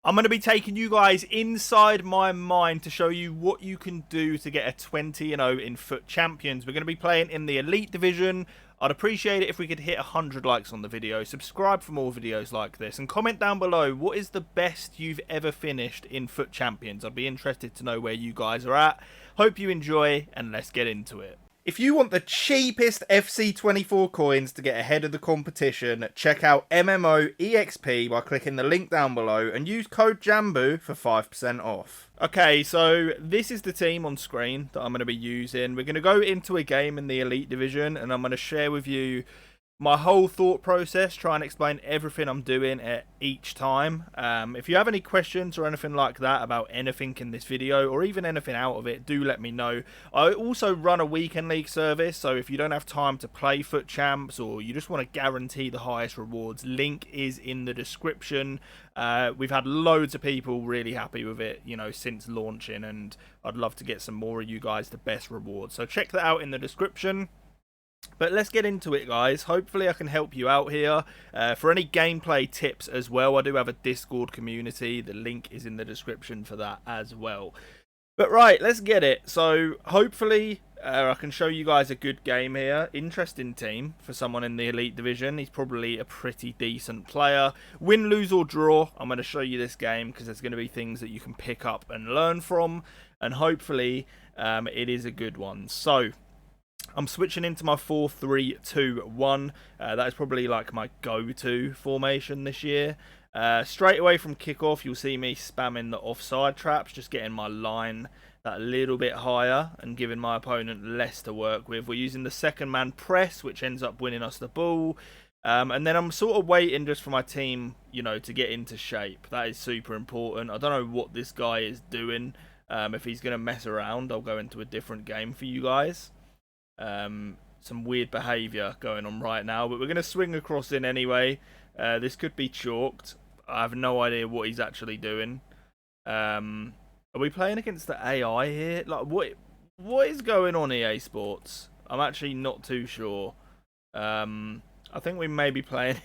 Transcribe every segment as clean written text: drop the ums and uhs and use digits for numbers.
I'm going to be taking you guys inside my mind to show you what you can do to get a 20-0 in FUT Champions. We're going to be playing in the Elite Division. I'd appreciate it if we could hit 100 likes on the video. Subscribe for more videos like this. And comment down below, what is the best you've ever finished in FUT Champions? I'd be interested to know where you guys are at. Hope you enjoy, and let's get into it. If you want the cheapest FC24 coins to get ahead of the competition, check out MMOEXP by clicking the link down below and use code JambooUK for 5% off. Okay, so this is the team on screen that I'm going to be using. We're going to go into a game in the Elite Division and I'm going to share with you my whole thought process, try and explain everything I'm doing at each time. If you have any questions or anything like that about anything in this video or even anything out of it, do let me know. I also run a weekend league service, so if you don't have time to play FUT Champs or you just want to guarantee the highest rewards, link is in the description. We've had loads of people really happy with it, you know, since launching, and I'd love to get some more of you guys the best rewards. So check that out in the description. But let's get into it, guys. Hopefully I can help you out here. For any gameplay tips as well, I do have a Discord community. The link is in the description for that as well. But right, let's get it. So hopefully I can show you guys a good game here. Interesting team for someone in the Elite Division. He's probably a pretty decent player. Win, lose or draw, I'm going to show you this game because there's going to be things that you can pick up and learn from. And hopefully it is a good one. So I'm switching into my 4-3-2-1. That is probably like my go-to formation this year. Straight away from kickoff, you'll see me spamming the offside traps, just getting my line that little bit higher and giving my opponent less to work with. We're using the second man press, which ends up winning us the ball. And then I'm sort of waiting just for my team, you know, to get into shape. That is super important. I don't know what this guy is doing. If he's going to mess around, I'll go into a different game for you guys. Some weird behaviour going on right now, but we're going to swing across in anyway. This could be chalked. I have no idea what he's actually doing. Are we playing against the AI here? Like, what is going on, EA Sports? I'm actually not too sure. I think we may be playing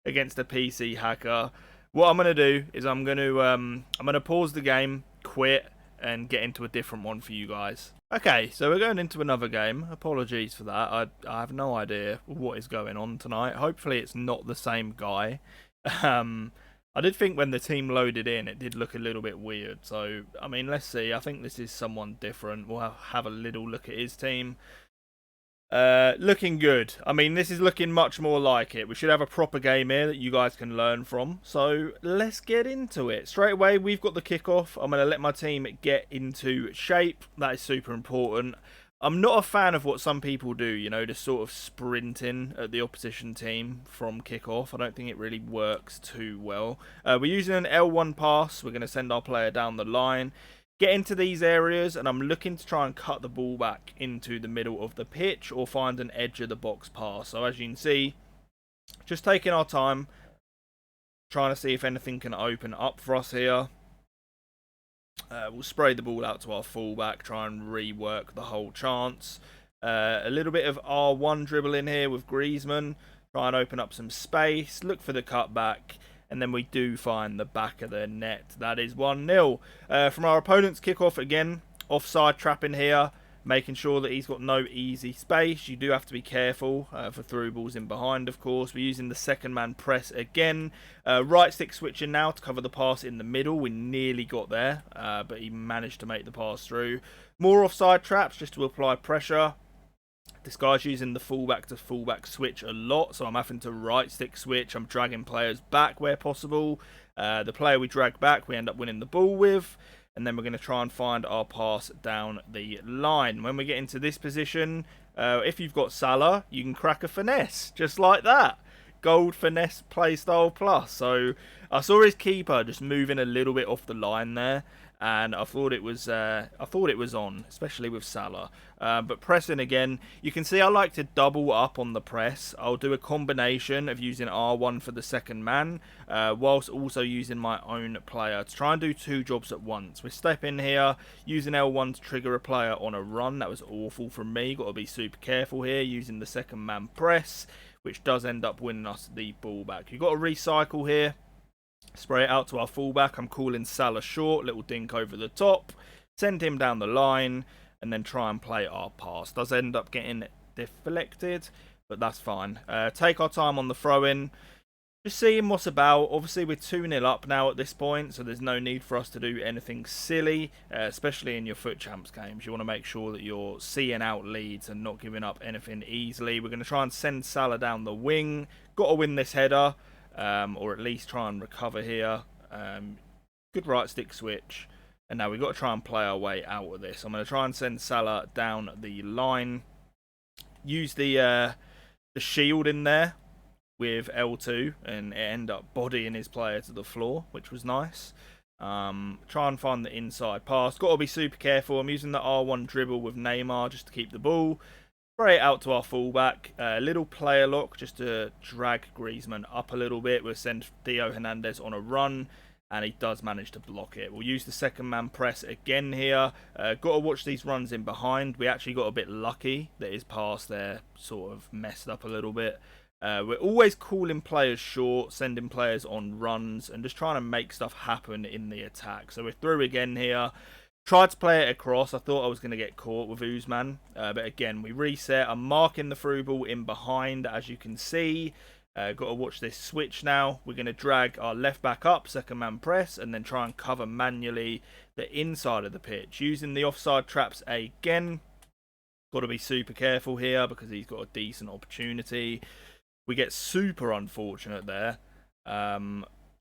against a PC hacker. What I'm going to do is I'm going to pause the game, quit, and get into a different one for you guys. Okay, so we're going into another game. Apologies for that. I have no idea what is going on tonight. Hopefully it's not the same guy. I did think when the team loaded in, it did look a little bit weird. So, I mean, let's see. I think this is someone different. We'll have a little look at his team. Looking good. I mean, this is looking much more like it. We should have a proper game here that you guys can learn from. So let's get into it. Straight away, we've got the kickoff. I'm going to let my team get into shape. That is super important. I'm not a fan of what some people do, you know, just sort of sprinting at the opposition team from kickoff. I don't think it really works too well. We're using an L1 pass. We're going to send our player down the line. Get into these areas, and I'm looking to try and cut the ball back into the middle of the pitch or find an edge of the box pass. So as you can see, just taking our time, trying to see if anything can open up for us here. We'll spray the ball out to our fullback, try and rework the whole chance. A little bit of R1 dribble in here with Griezmann, try and open up some space, look for the cutback. And then we do find the back of the net. That is 1-0. From our opponent's kickoff, again, offside trap in here. Making sure that he's got no easy space. You do have to be careful for through balls in behind, of course. We're using the second man press again. Right stick switching now to cover the pass in the middle. We nearly got there, but he managed to make the pass through. More offside traps just to apply pressure. This guy's using the fullback to fullback switch a lot, so I'm having to right stick switch. I'm dragging players back where possible. The player we drag back, we end up winning the ball with, and then we're going to try and find our pass down the line. When we get into this position, if you've got Salah, you can crack a finesse, just like that. Gold finesse playstyle plus. So I saw his keeper just moving a little bit off the line there, and I thought it was on, especially with Salah. But pressing again, you can see I like to double up on the press. I'll do a combination of using R1 for the second man, whilst also using my own player to try and do two jobs at once. We step in here, using L1 to trigger a player on a run. That was awful from me. Got to be super careful here, using the second man press, which does end up winning us the ball back. You've got to recycle here. Spray it out to our fullback. I'm calling Salah short. Little dink over the top. Send him down the line. And then try and play our pass. Does end up getting deflected. But that's fine. Take our time on the throw-in. Just seeing what's about. Obviously, we're 2-0 up now at this point, so there's no need for us to do anything silly, especially in your FUT Champs games. You want to make sure that you're seeing out leads and not giving up anything easily. We're going to try and send Salah down the wing. Got to win this header, or at least try and recover here. Good right stick switch. And now we've got to try and play our way out of this. I'm going to try and send Salah down the line. Use the shield in there with L2 and it end up bodying his player to the floor, which was nice. Try and find the inside pass. Got to be super careful. I'm using the R1 dribble with Neymar just to keep the ball. Spray it out to our fullback. Little player lock just to drag Griezmann up a little bit. We'll send Theo Hernandez on a run. And he does manage to block it. We'll use the second man press again here. Got to watch these runs in behind. We actually got a bit lucky that his pass there sort of messed up a little bit. We're always calling players short, sending players on runs, and just trying to make stuff happen in the attack. So we're through again here. Tried to play it across. I thought I was going to get caught with Usman. But again, we reset. I'm marking the through ball in behind, as you can see. Got to watch this switch now. We're going to drag our left back up, second man press, and then try and cover manually the inside of the pitch. Using the offside traps again. Got to be super careful here because he's got a decent opportunity. We get super unfortunate there.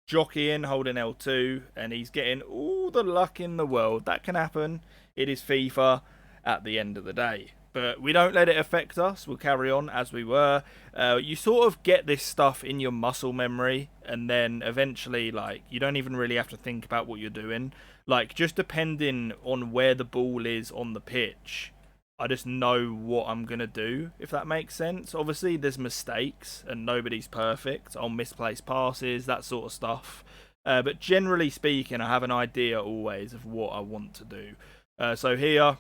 Jockeying, holding L2, and he's getting all the luck in the world. That can happen. It is FIFA at the end of the day. But we don't let it affect us. We'll carry on as we were. You sort of get this stuff in your muscle memory, and then eventually, like, you don't even really have to think about what you're doing. Like, just depending on where the ball is on the pitch, I just know what I'm going to do, if that makes sense. Obviously, there's mistakes, and nobody's perfect. I'll misplace passes, that sort of stuff. But generally speaking, I have an idea always of what I want to do. So here,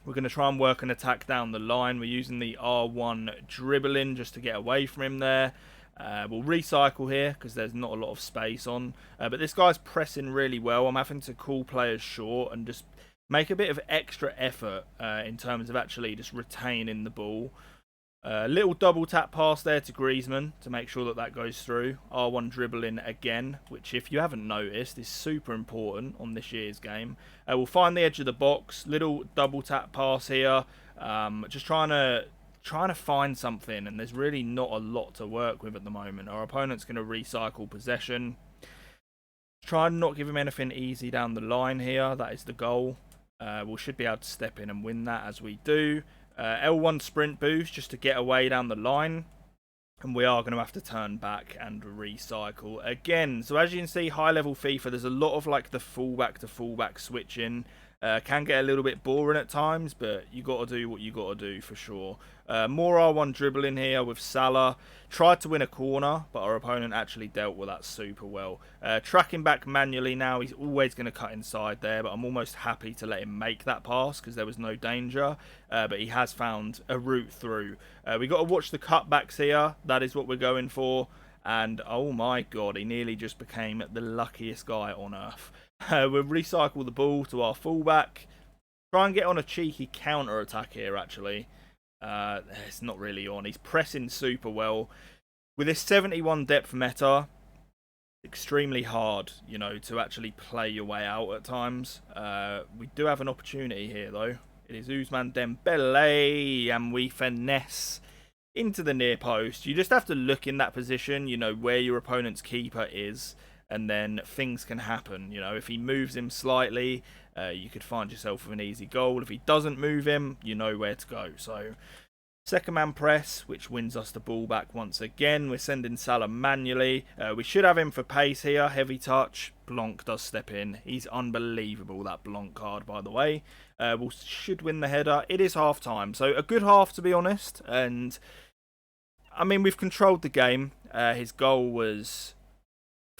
we're going to try and work an attack down the line. We're using the R1 dribbling just to get away from him there. We'll recycle here because there's not a lot of space on. But this guy's pressing really well. I'm having to call players short and just make a bit of extra effort in terms of actually just retaining the ball. Little double tap pass there to Griezmann to make sure that that goes through. R1 dribbling again, which if you haven't noticed is super important on this year's game. We'll find the edge of the box. Little double tap pass here. Just trying to find something, and there's really not a lot to work with at the moment. Our opponent's going to recycle possession. Try and not give him anything easy down the line here. That is the goal. We should be able to step in and win that as we do. L1 sprint boost just to get away down the line. And we are going to have to turn back and recycle again. So as you can see, high level FIFA, there's a lot of like the fullback to fullback switching. Can get a little bit boring at times, but you got to do what you got to do for sure. More R1 dribbling here with Salah. Tried to win a corner, but our opponent actually dealt with that super well. Tracking back manually now. He's always going to cut inside there, but I'm almost happy to let him make that pass because there was no danger. But he has found a route through. We got to watch the cutbacks here. That is what we're going for. And oh my god, he nearly just became the luckiest guy on earth. We'll recycle the ball to our fullback. Try and get on a cheeky counter attack here, actually. It's not really on. He's pressing super well. With this 71 depth meta, extremely hard, you know, to actually play your way out at times. We do have an opportunity here, though. It is Ousmane Dembele, and we finesse into the near post. You just have to look in that position, you know, where your opponent's keeper is, and then things can happen. You know, if he moves him slightly, you could find yourself with an easy goal. If he doesn't move him, you know where to go. So, second man press, which wins us the ball back once again. We're sending Salah manually. We should have him for pace here. Heavy touch. Blanc does step in. He's unbelievable, that Blanc card, by the way. We should win the header. It is half time, so a good half, to be honest. And I mean, we've controlled the game. His goal was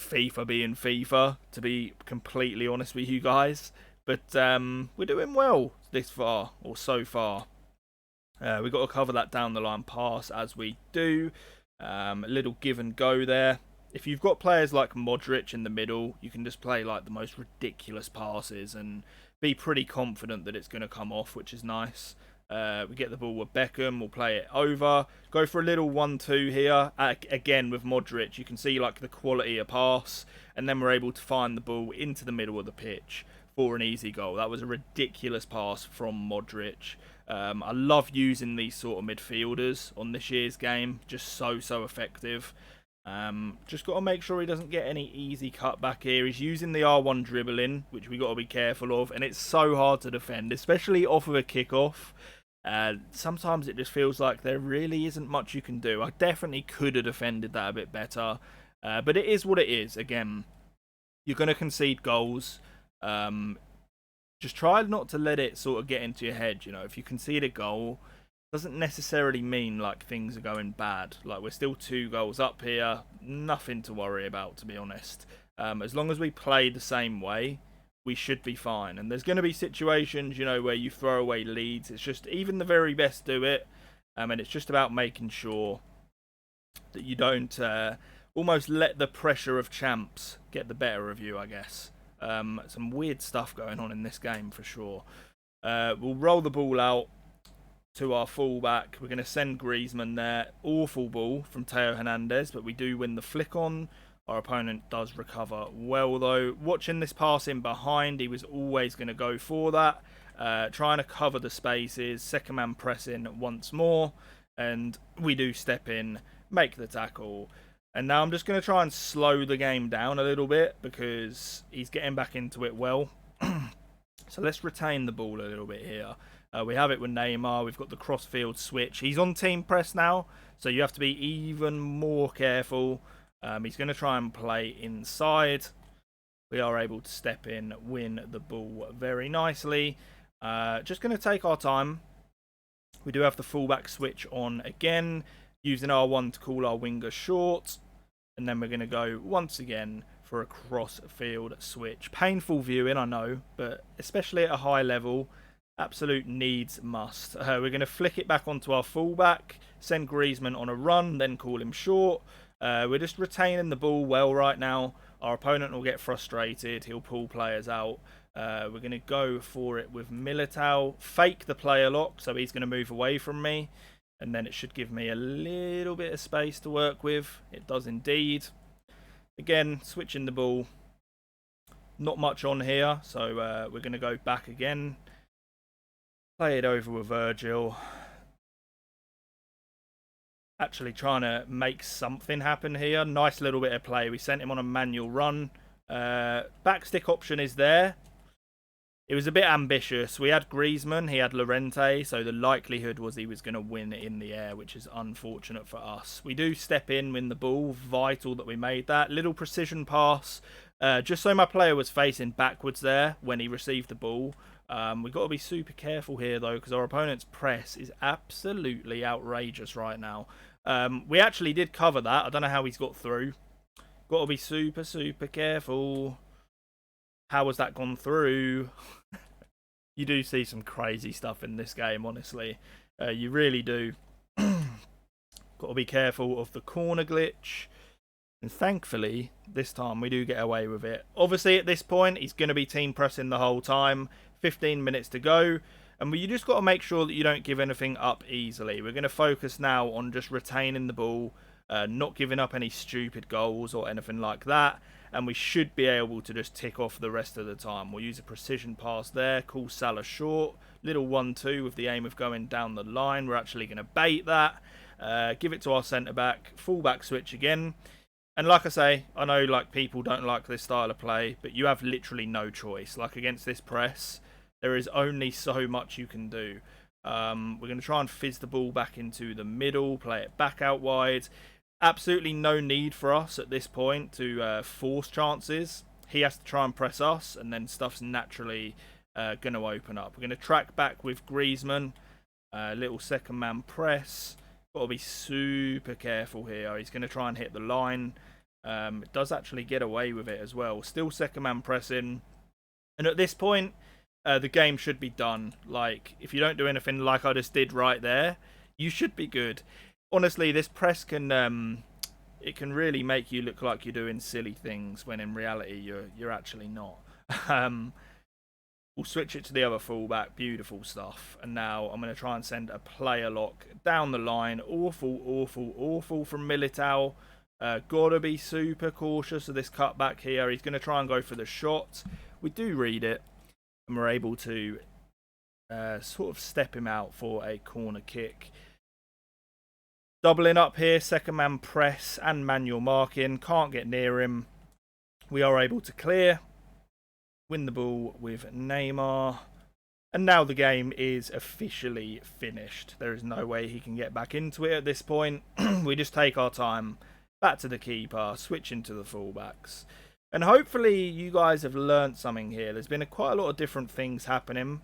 FIFA being FIFA, to be completely honest with you guys. But we're doing well this far, or so far. We've got to cover that down the line pass as we do. A little give and go there. if you've got players like Modric in the middle, you can just play like the most ridiculous passes and be pretty confident that it's going to come off, which is nice. We get the ball with Beckham, we'll play it over, go for a little 1-2 here. Again, with Modric, you can see like the quality of pass, and then we're able to find the ball into the middle of the pitch for an easy goal. That was a ridiculous pass from Modric. I love using these sort of midfielders on this year's game, just so effective. Just got to make sure he doesn't get any easy cut back here. He's using the R1 dribbling, which we got to be careful of, and it's so hard to defend, especially off of a kickoff. Sometimes it just feels like there really isn't much you can do. I definitely could have defended that a bit better, but it is what it is. Again, you're going to concede goals. Just try not to let it sort of get into your head. You know, if you concede a goal, doesn't necessarily mean like things are going bad. Like, we're still 2 goals up here, nothing to worry about, to be honest. As long as we play the same way, we should be fine. And there's going to be situations, you know, where you throw away leads. It's just, even the very best do it. And it's just about making sure that you don't almost let the pressure of champs get the better of you, I guess. Some weird stuff going on in this game for sure. We'll roll the ball out to our fullback. We're going to send Griezmann there. Awful ball from Theo Hernandez, but we do win the flick on. Our opponent does recover well, though. Watching this pass in behind, he was always going to go for that. Trying to cover the spaces. Second man pressing once more. And we do step in, make the tackle. And now I'm just going to try and slow the game down a little bit because he's getting back into it well. So let's retain the ball a little bit here. We have it with Neymar. We've got the cross-field switch. He's on team press now, so you have to be even more careful. He's going to try and play inside. We are able to step in, win the ball very nicely. Just going to take our time. We do have the fullback switch on again, using R1 to call our winger short. And then we're going to go once again for a cross-field switch. Painful viewing, I know, but especially at a high level, absolute needs must. We're going to flick it back onto our fullback, send Griezmann on a run, then call him short. We're just retaining the ball well right now. Our opponent will get frustrated. He'll pull players out. We're going to go for it with Militao. Fake the player lock, so he's going to move away from me. And then it should give me a little bit of space to work with. It does indeed. Again, switching the ball. Not much on here, so we're going to go back again. Play it over with Virgil. Actually trying to make something happen here. Nice little bit of play. We sent him on a manual run. Backstick option is there. It was a bit ambitious. We had Griezmann, he had Llorente, so the likelihood was he was going to win in the air, which is unfortunate for us. We do step in, win the ball. Vital that we made that. Little precision pass, just so my player was facing backwards there when he received the ball. We've got to be super careful here, though, because our opponent's press is absolutely outrageous right now. We actually did cover that. I don't know how he's got through. Got to be super careful. How has that gone through? You do see some crazy stuff in this game, honestly. You really do. Got to be careful of the corner glitch. And thankfully, this time we do get away with it. Obviously, at this point, he's going to be team pressing the whole time. 15 minutes to go. And you just got to make sure that you don't give anything up easily. We're going to focus now on just retaining the ball. Not giving up any stupid goals or anything like that. And we should be able to just tick off the rest of the time. We'll use a precision pass there. Call Salah short. Little 1-2 with the aim of going down the line. We're actually going to bait that. Give it to our centre-back. Full-back switch again. And like I say, I know like people don't like this style of play, but you have literally no choice. Like against this press, there is only so much you can do. We're going to try and fizz the ball back into the middle. Play it back out wide. Absolutely no need for us at this point to force chances. He has to try and press us, and then stuff's naturally going to open up. We're going to track back with Griezmann. Little second man press. Got to be super careful here. He's going to try and hit the line. It does actually get away with it as well. Still second man pressing. And at this point, the game should be done. Like, if you don't do anything like I just did right there, you should be good. Honestly, this press can it can really make you look like you're doing silly things when in reality you're actually not. um, we'll switch it to the other fullback. Beautiful stuff. And now I'm going to try and send a player lock down the line. Awful, awful, awful from Militao. Gotta be super cautious of this cutback here. He's going to try and go for the shot. We do read it, and we're able to sort of step him out for a corner kick. Doubling up here, second man press and manual marking. Can't get near him. We are able to clear. Win the ball with Neymar. And now the game is officially finished. There is no way he can get back into it at this point. We just take our time. Back to the keeper, switching to the fullbacks. And hopefully you guys have learnt something here. There's been quite a lot of different things happening.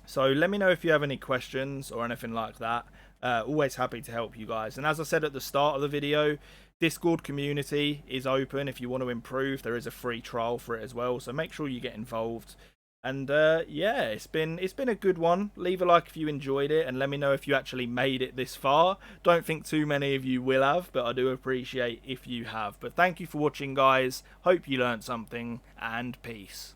So let me know if you have any questions or anything like that. Always happy to help you guys. And as I said at the start of the video, Discord community is open. If you want to improve, there is a free trial for it as well. So make sure you get involved. And yeah, it's been a good one. Leave a like if you enjoyed it, and let me know if you actually made it this far. Don't think too many of you will have, but I do appreciate if you have. But thank you for watching, guys. Hope you learned something, and peace.